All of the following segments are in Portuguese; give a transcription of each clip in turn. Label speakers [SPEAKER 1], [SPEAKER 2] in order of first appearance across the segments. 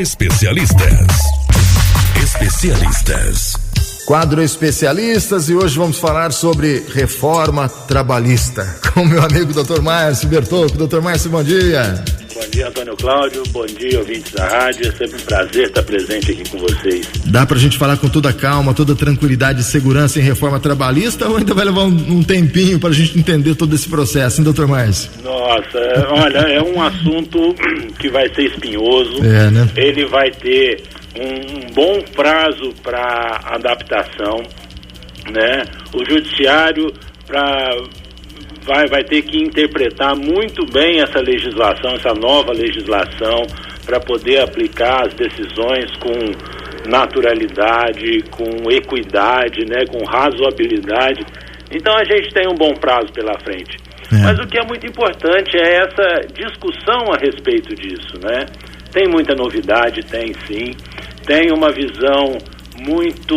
[SPEAKER 1] Especialistas.
[SPEAKER 2] Quadro Especialistas, e hoje vamos falar sobre reforma trabalhista com meu amigo Dr. Márcio Bertocco. Dr. Márcio, bom dia.
[SPEAKER 3] Bom dia, Antônio Cláudio, bom dia, ouvintes da rádio, é sempre um prazer estar presente aqui com vocês.
[SPEAKER 2] Dá pra gente falar com toda a calma, toda a tranquilidade e segurança em reforma trabalhista, ou ainda vai levar um tempinho pra gente entender todo esse processo, hein, Dr. Márcio?
[SPEAKER 3] Nossa, olha, é um assunto que vai ser espinhoso,
[SPEAKER 2] né?
[SPEAKER 3] Ele vai ter um bom prazo para adaptação, né? O judiciário vai ter que interpretar muito bem essa legislação, essa nova legislação, para poder aplicar as decisões com naturalidade, com equidade, né? Com razoabilidade. Então a gente tem um bom prazo pela frente. Mas o que é muito importante é essa discussão a respeito disso, né? Tem muita novidade, tem sim. Tem uma visão muito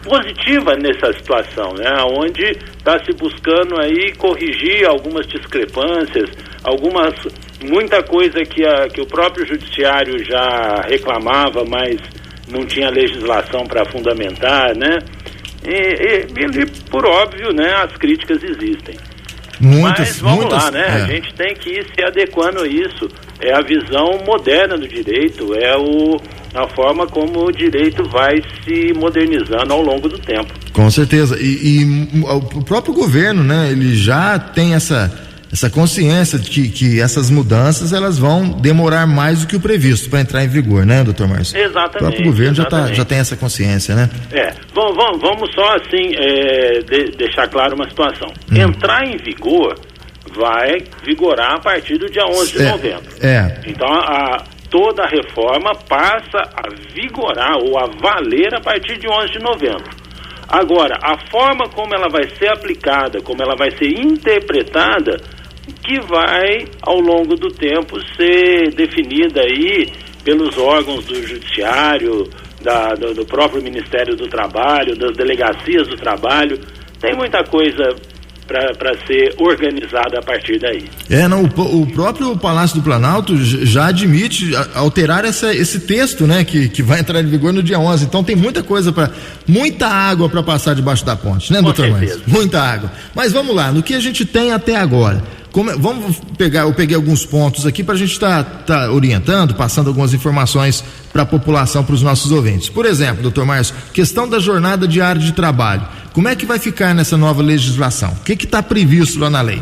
[SPEAKER 3] positiva nessa situação, né? Onde está se buscando aí corrigir algumas discrepâncias, muita coisa que o próprio judiciário já reclamava, mas não tinha legislação para fundamentar, né? E por óbvio, né? As críticas existem. Mas vamos lá, né? A gente tem que ir se adequando a isso. É a visão moderna do direito, a forma como o direito vai se modernizando ao longo do tempo.
[SPEAKER 2] Com certeza. E o próprio governo, né? Ele já tem essa consciência de que essas mudanças elas vão demorar mais do que o previsto para entrar em vigor, né, doutor Márcio?
[SPEAKER 3] Exatamente.
[SPEAKER 2] O próprio governo já tem essa consciência, né?
[SPEAKER 3] Vamos só assim deixar claro uma situação. Entrar em vigor vai vigorar a partir do dia 11 de novembro. Então toda a reforma passa a vigorar ou a valer a partir de 11 de novembro. Agora, a forma como ela vai ser aplicada, como ela vai ser interpretada, que vai, ao longo do tempo, ser definida aí pelos órgãos do judiciário, do próprio Ministério do Trabalho, das delegacias do trabalho. Tem muita coisa para ser organizada a partir daí.
[SPEAKER 2] O próprio Palácio do Planalto já admite alterar esse texto, né, que vai entrar em vigor no dia 11. Então tem muita água para passar debaixo da ponte, né, doutor Márcio? Muita água. Mas vamos lá, no que a gente tem até agora. Eu peguei alguns pontos aqui para a gente tá orientando, passando algumas informações para a população, para os nossos ouvintes. Por exemplo, doutor Márcio, questão da jornada diária de trabalho. Como é que vai ficar nessa nova legislação? O que está previsto lá na lei?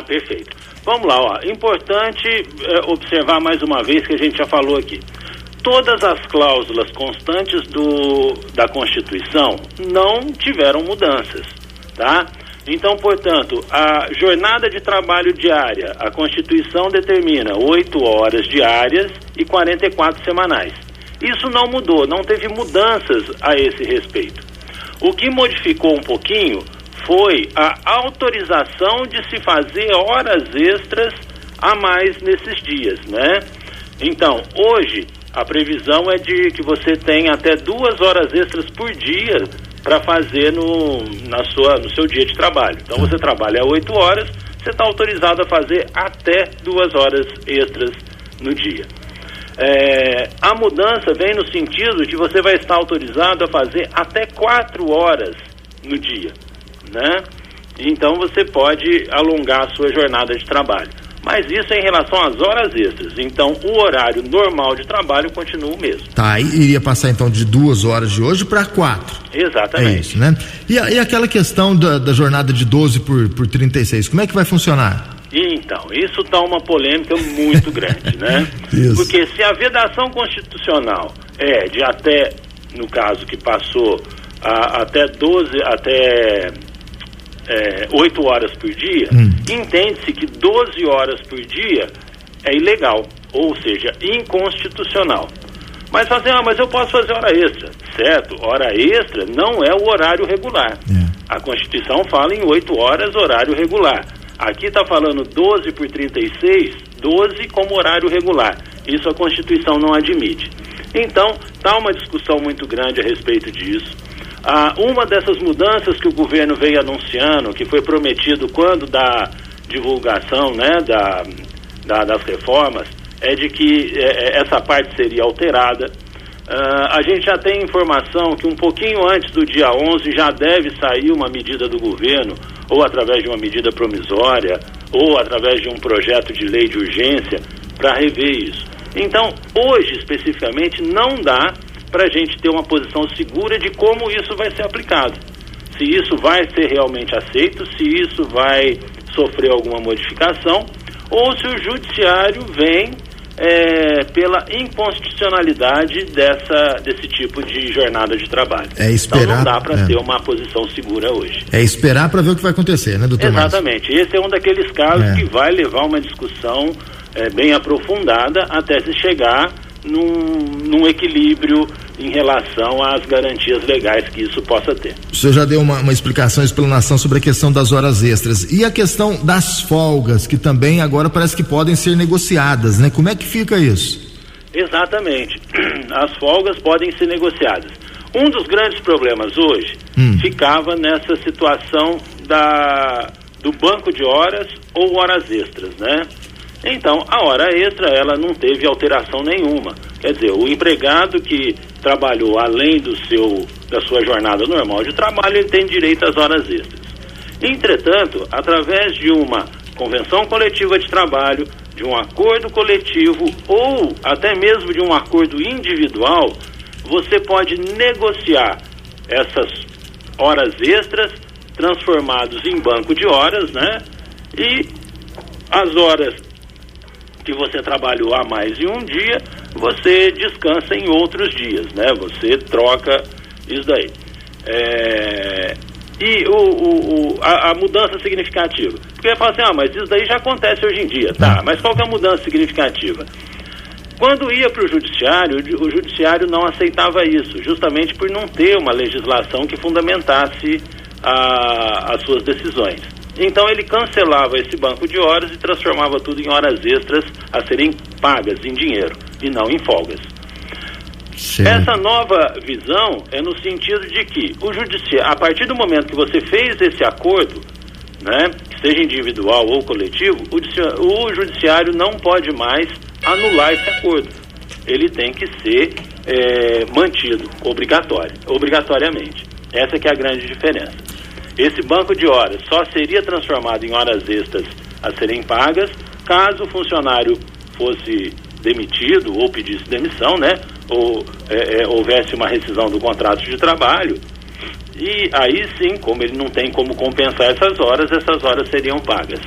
[SPEAKER 3] Perfeito. Vamos lá, importante observar mais uma vez que a gente já falou aqui. Todas as cláusulas constantes da Constituição não tiveram mudanças, tá? Então, portanto, a jornada de trabalho diária, a Constituição determina 8 horas diárias e 44 semanais. Isso não mudou, não teve mudanças a esse respeito. O que modificou um pouquinho foi a autorização de se fazer horas extras a mais nesses dias, né? Então, hoje, a previsão é de que você tenha até 2 horas extras por dia para fazer no seu dia de trabalho. Então você trabalha 8 horas, você está autorizado a fazer até 2 horas extras no dia. A mudança vem no sentido de você vai estar autorizado a fazer até 4 horas no dia, né? Então você pode alongar a sua jornada de trabalho. Mas isso é em relação às horas extras. Então, o horário normal de trabalho continua o mesmo.
[SPEAKER 2] Tá, iria passar então de 2 horas de hoje para 4.
[SPEAKER 3] Exatamente.
[SPEAKER 2] É isso, né? E aquela questão da jornada de 12 por 36, como é que vai funcionar?
[SPEAKER 3] Então, isso tá uma polêmica muito grande, né?
[SPEAKER 2] Isso.
[SPEAKER 3] Porque se a vedação constitucional é de até, no caso que passou, até 8 horas por dia, entende-se que 12 horas por dia é ilegal, ou seja, inconstitucional. Mas mas eu posso fazer hora extra, certo? Hora extra não é o horário regular. A Constituição fala em 8 horas horário regular. Aqui está falando 12 por 36, 12 como horário regular. Isso a Constituição não admite. Então, está uma discussão muito grande a respeito disso. Uma dessas mudanças que o governo veio anunciando, que foi prometido quando da divulgação, né, das reformas, é de que essa parte seria alterada. A gente já tem informação que um pouquinho antes do dia 11 já deve sair uma medida do governo, ou através de uma medida promisória, ou através de um projeto de lei de urgência, para rever isso. Então, hoje, especificamente, não dá para a gente ter uma posição segura de como isso vai ser aplicado. Se isso vai ser realmente aceito, se isso vai sofrer alguma modificação, ou se o judiciário vem pela inconstitucionalidade desse tipo de jornada de trabalho.
[SPEAKER 2] Esperar,
[SPEAKER 3] então não dá para ter uma posição segura hoje.
[SPEAKER 2] É esperar para ver o que vai acontecer, né, doutor?
[SPEAKER 3] Exatamente. Márcio? Esse é um daqueles casos que vai levar uma discussão bem aprofundada até se chegar num equilíbrio em relação às garantias legais que isso possa ter.
[SPEAKER 2] O senhor já deu uma explicação, explanação sobre a questão das horas extras e a questão das folgas, que também agora parece que podem ser negociadas, né? Como é que fica isso?
[SPEAKER 3] Exatamente. As folgas podem ser negociadas. Um dos grandes problemas hoje ficava nessa situação do banco de horas ou horas extras, né? Então, a hora extra, ela não teve alteração nenhuma. Quer dizer, o empregado que trabalhou além da sua jornada normal de trabalho, ele tem direito às horas extras. Entretanto, através de uma convenção coletiva de trabalho, de um acordo coletivo ou até mesmo de um acordo individual, você pode negociar essas horas extras transformadas em banco de horas, né? E as horas que você trabalhou a mais em um dia, você descansa em outros dias, né? Você troca isso daí. E a mudança significativa. Porque fala assim, mas isso daí já acontece hoje em dia, tá? Mas qual que é a mudança significativa? Quando ia para o judiciário não aceitava isso, justamente por não ter uma legislação que fundamentasse as suas decisões. Então ele cancelava esse banco de horas e transformava tudo em horas extras a serem pagas em dinheiro e não em folgas. Sim. Essa nova visão é no sentido de que o judiciário, a partir do momento que você fez esse acordo, né, seja individual ou coletivo, o judiciário não pode mais anular esse acordo. Ele tem que ser mantido obrigatoriamente. Essa que é a grande diferença. Esse banco de horas só seria transformado em horas extras a serem pagas caso o funcionário fosse demitido ou pedisse demissão, né? Ou houvesse uma rescisão do contrato de trabalho. E aí sim, como ele não tem como compensar essas horas seriam pagas.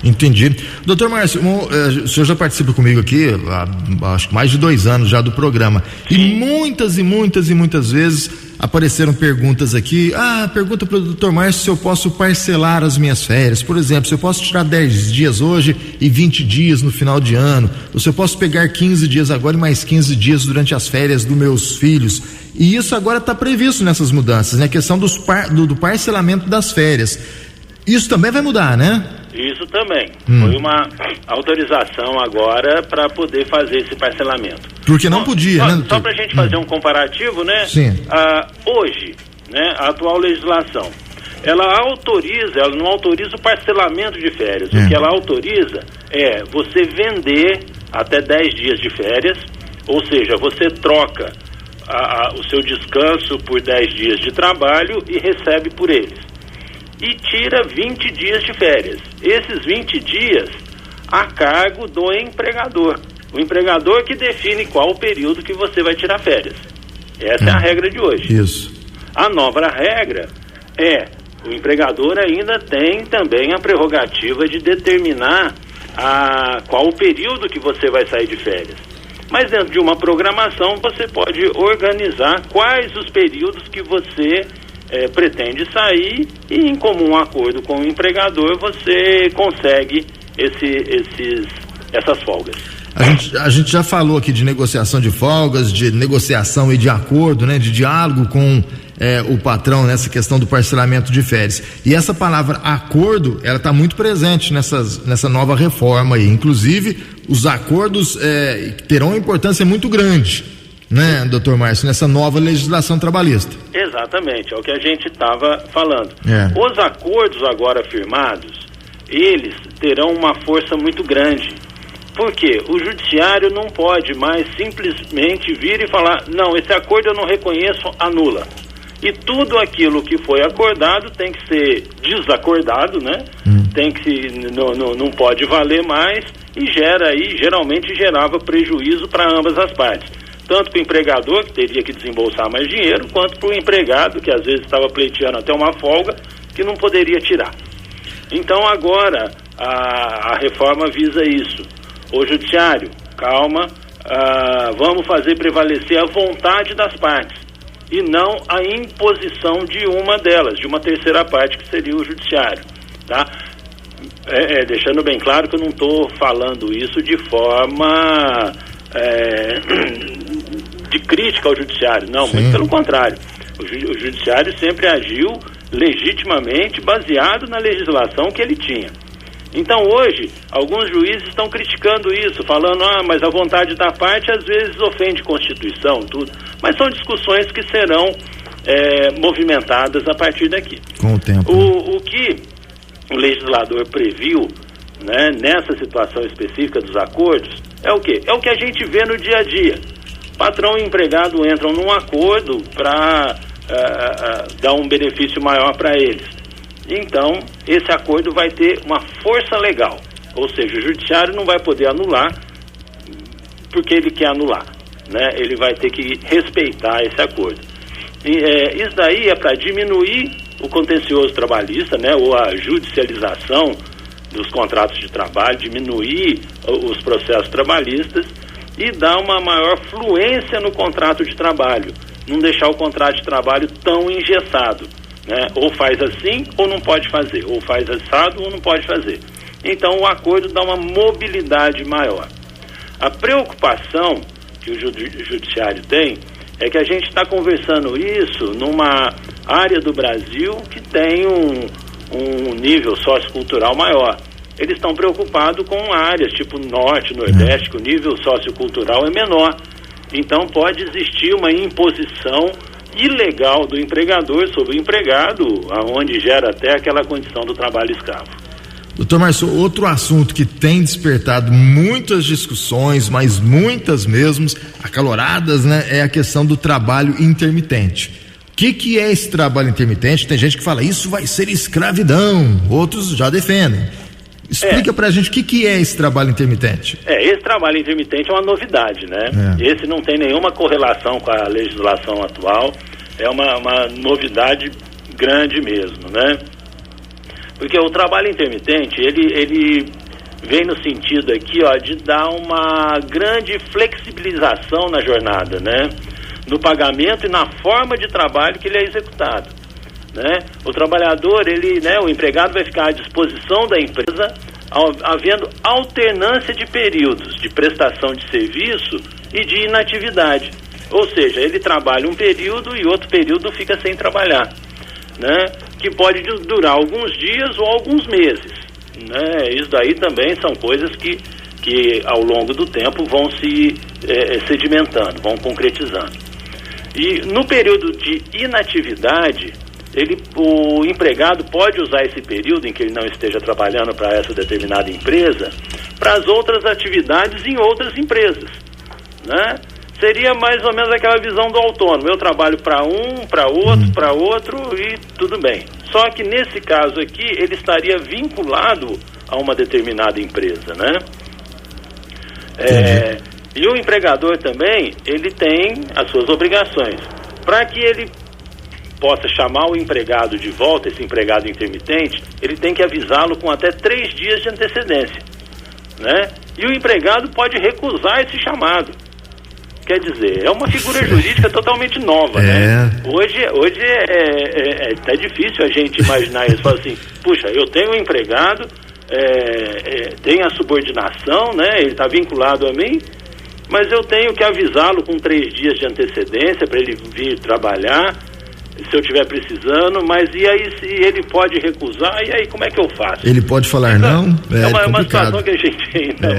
[SPEAKER 2] Entendi. Doutor Márcio, o senhor já participa comigo aqui há acho que mais de 2 anos já do programa. Sim. E muitas vezes apareceram perguntas aqui. Pergunta para o doutor Márcio se eu posso parcelar as minhas férias. Por exemplo, se eu posso tirar 10 dias hoje e 20 dias no final de ano. Ou se eu posso pegar 15 dias agora e mais 15 dias durante as férias dos meus filhos. E isso agora está previsto nessas mudanças, né? A questão do parcelamento das férias. Isso também vai mudar, né?
[SPEAKER 3] Isso também. Foi uma autorização agora para poder fazer esse parcelamento.
[SPEAKER 2] Porque não podia, né?
[SPEAKER 3] Só para a gente fazer um comparativo, né?
[SPEAKER 2] Sim.
[SPEAKER 3] Hoje, né, a atual legislação, ela não autoriza o parcelamento de férias. O que ela autoriza é você vender até 10 dias de férias, ou seja, você troca o seu descanso por 10 dias de trabalho e recebe por eles. E tira 20 dias de férias. Esses 20 dias a cargo do empregador. O empregador que define qual o período que você vai tirar férias. Essa é a regra de hoje.
[SPEAKER 2] Isso.
[SPEAKER 3] A nova regra o empregador ainda tem também a prerrogativa de determinar qual o período que você vai sair de férias. Mas dentro de uma programação você pode organizar quais os períodos que você pretende sair e em comum acordo com o empregador você consegue essas folgas.
[SPEAKER 2] A gente já falou aqui de negociação de folgas, de negociação e de acordo, né, de diálogo com o patrão nessa questão do parcelamento de férias. E essa palavra acordo, ela está muito presente nessa nova reforma aí. Inclusive, os acordos terão uma importância muito grande, né, doutor Márcio, nessa nova legislação trabalhista.
[SPEAKER 3] Exatamente, é o que a gente estava falando. Os acordos agora firmados, eles terão uma força muito grande. Porque o judiciário não pode mais simplesmente vir e falar, não, esse acordo eu não reconheço, anula. E tudo aquilo que foi acordado tem que ser desacordado, né? Tem que não pode valer mais e geralmente gerava prejuízo para ambas as partes. Tanto para o empregador, que teria que desembolsar mais dinheiro, quanto para o empregado, que às vezes estava pleiteando até uma folga, que não poderia tirar. Então agora a reforma visa isso. O judiciário, calma, vamos fazer prevalecer a vontade das partes e não a imposição de uma delas, de uma terceira parte, que seria o judiciário, tá? Deixando bem claro que eu não estou falando isso de forma de crítica ao judiciário, não, muito pelo contrário. O judiciário sempre agiu legitimamente baseado na legislação que ele tinha. Então hoje, alguns juízes estão criticando isso, falando, mas a vontade da parte às vezes ofende Constituição, tudo. Mas são discussões que serão movimentadas a partir daqui.
[SPEAKER 2] Com o tempo.
[SPEAKER 3] O que o legislador previu, né, nessa situação específica dos acordos, é o quê? É o que a gente vê no dia a dia. Patrão e empregado entram num acordo para dar um benefício maior para eles. Então, esse acordo vai ter uma força legal, ou seja, o judiciário não vai poder anular porque ele quer anular, né? Ele vai ter que respeitar esse acordo. Isso daí é para diminuir o contencioso trabalhista, né? Ou a judicialização dos contratos de trabalho, diminuir os processos trabalhistas e dar uma maior fluência no contrato de trabalho, não deixar o contrato de trabalho tão engessado. Né? Ou faz assim ou não pode fazer, ou faz assado ou não pode fazer. Então o acordo dá uma mobilidade maior. A preocupação que o judiciário tem é que a gente está conversando isso numa área do Brasil que tem um nível sociocultural maior. Eles estão preocupados com áreas tipo Norte, Nordeste, que o nível sociocultural é menor. Então pode existir uma imposição ilegal do empregador sobre o empregado, aonde gera até aquela condição do trabalho escravo.
[SPEAKER 2] Doutor Márcio, outro assunto que tem despertado muitas discussões, mas muitas mesmo, acaloradas, né, é a questão do trabalho intermitente. O que é esse trabalho intermitente? Tem gente que fala, isso vai ser escravidão, outros já defendem. Explica pra gente o que é esse trabalho intermitente.
[SPEAKER 3] Esse trabalho intermitente é uma novidade, né? Esse não tem nenhuma correlação com a legislação atual, é uma novidade grande mesmo, né? Porque o trabalho intermitente, ele vem no sentido aqui, de dar uma grande flexibilização na jornada, né? No pagamento e na forma de trabalho que ele é executado. Né? O trabalhador, o empregado vai ficar à disposição da empresa, havendo alternância de períodos de prestação de serviço e de inatividade. Ou seja, ele trabalha um período e outro período fica sem trabalhar, né? Que pode durar alguns dias ou alguns meses, né? Isso daí também são coisas que ao longo do tempo vão se sedimentando, vão concretizando. E no período de inatividade, o empregado pode usar esse período em que ele não esteja trabalhando para essa determinada empresa para as outras atividades em outras empresas, né? Seria mais ou menos aquela visão do autônomo. Eu trabalho para um, para outro e tudo bem. Só que nesse caso aqui, ele estaria vinculado a uma determinada empresa, né? E o empregador também, ele tem as suas obrigações. Para que ele possa chamar o empregado de volta, esse empregado intermitente, ele tem que avisá-lo com até 3 dias de antecedência, né? E o empregado pode recusar esse chamado. Quer dizer, é uma figura jurídica totalmente nova, né? Hoje é até difícil a gente imaginar isso. Fala assim, puxa, eu tenho um empregado, tem a subordinação, né? Ele está vinculado a mim, mas eu tenho que avisá-lo com 3 dias de antecedência para ele vir trabalhar, se eu estiver precisando, mas e aí se ele pode recusar, e aí como é que eu faço?
[SPEAKER 2] Ele pode falar não?
[SPEAKER 3] É uma situação que a gente ainda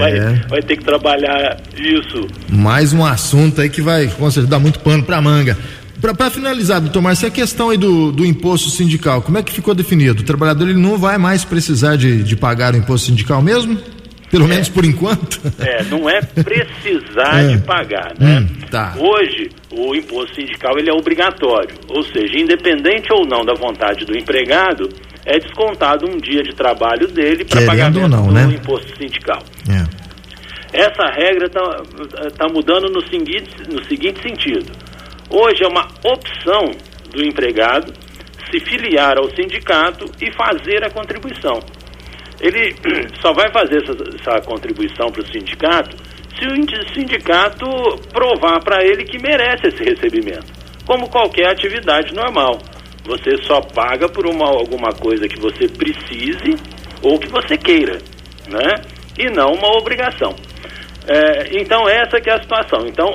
[SPEAKER 3] vai ter que trabalhar isso.
[SPEAKER 2] Mais um assunto aí que vai, com certeza, dar muito pano pra manga. Para finalizar, doutor Márcio, a questão aí do imposto sindical, como é que ficou definido? O trabalhador ele não vai mais precisar de pagar o imposto sindical mesmo? Pelo menos por enquanto?
[SPEAKER 3] Não é precisar de pagar, né?
[SPEAKER 2] Tá.
[SPEAKER 3] Hoje, o imposto sindical ele é obrigatório, ou seja, independente ou não da vontade do empregado, é descontado um dia de trabalho dele para pagamento do imposto sindical. Essa regra tá mudando no seguinte sentido. Hoje é uma opção do empregado se filiar ao sindicato e fazer a contribuição. Ele só vai fazer essa contribuição para o sindicato se o sindicato provar para ele que merece esse recebimento, como qualquer atividade normal. Você só paga por alguma coisa que você precise ou que você queira, né? E não uma obrigação. Então essa que é a situação. Então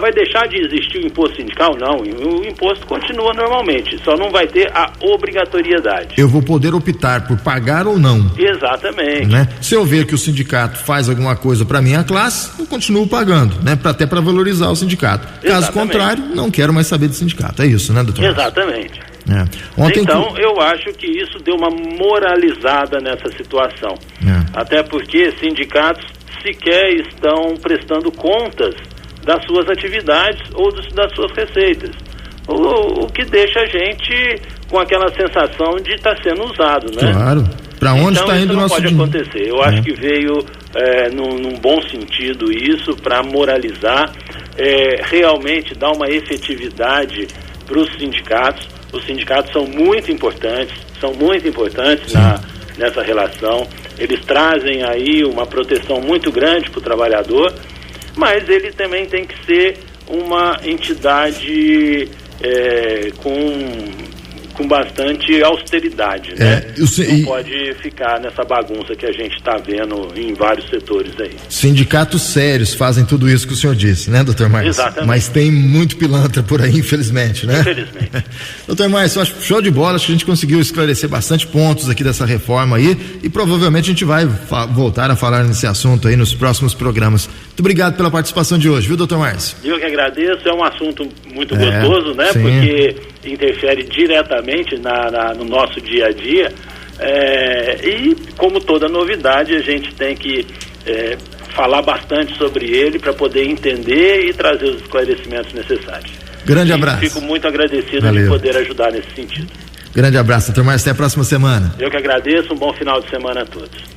[SPEAKER 3] vai deixar de existir o imposto sindical? Não, o imposto continua normalmente, só não vai ter a obrigatoriedade.
[SPEAKER 2] Eu vou poder optar por pagar ou não.
[SPEAKER 3] Exatamente.
[SPEAKER 2] Né? Se eu ver que o sindicato faz alguma coisa para minha classe, eu continuo pagando, né? Até para valorizar o sindicato. Caso contrário, não quero mais saber do sindicato. É isso, né, doutor?
[SPEAKER 3] Exatamente.
[SPEAKER 2] Ontem
[SPEAKER 3] eu acho que isso deu uma moralizada nessa situação. Até porque sindicatos sequer estão prestando contas das suas atividades ou das suas receitas, o que deixa a gente com aquela sensação de estar sendo usado, né?
[SPEAKER 2] Claro. Para onde está indo o nosso dinheiro?
[SPEAKER 3] Não pode acontecer. Eu acho que veio num bom sentido isso, para moralizar, realmente dar uma efetividade para os sindicatos. Os sindicatos são muito importantes nessa relação. Eles trazem aí uma proteção muito grande para o trabalhador, mas ele também tem que ser uma entidade com bastante austeridade, né? Não pode ficar nessa bagunça que a gente está vendo em vários setores aí.
[SPEAKER 2] Sindicatos sérios fazem tudo isso que o senhor disse, né, doutor Márcio?
[SPEAKER 3] Exatamente.
[SPEAKER 2] Mas tem muito pilantra por aí, infelizmente, né?
[SPEAKER 3] Infelizmente.
[SPEAKER 2] Doutor Márcio, acho show de bola, acho que a gente conseguiu esclarecer bastante pontos aqui dessa reforma aí e provavelmente a gente vai voltar a falar nesse assunto aí nos próximos programas. Muito obrigado pela participação de hoje, viu, doutor Márcio?
[SPEAKER 3] Eu que agradeço, é um assunto muito gostoso, né?
[SPEAKER 2] Sim.
[SPEAKER 3] Porque interfere diretamente no nosso dia a dia, e como toda novidade a gente tem que falar bastante sobre ele para poder entender e trazer os esclarecimentos necessários.
[SPEAKER 2] Grande abraço.
[SPEAKER 3] Fico muito agradecido de poder ajudar nesse sentido.
[SPEAKER 2] Grande abraço, doutor Márcio, até a próxima semana.
[SPEAKER 3] Eu que agradeço, um bom final de semana a todos.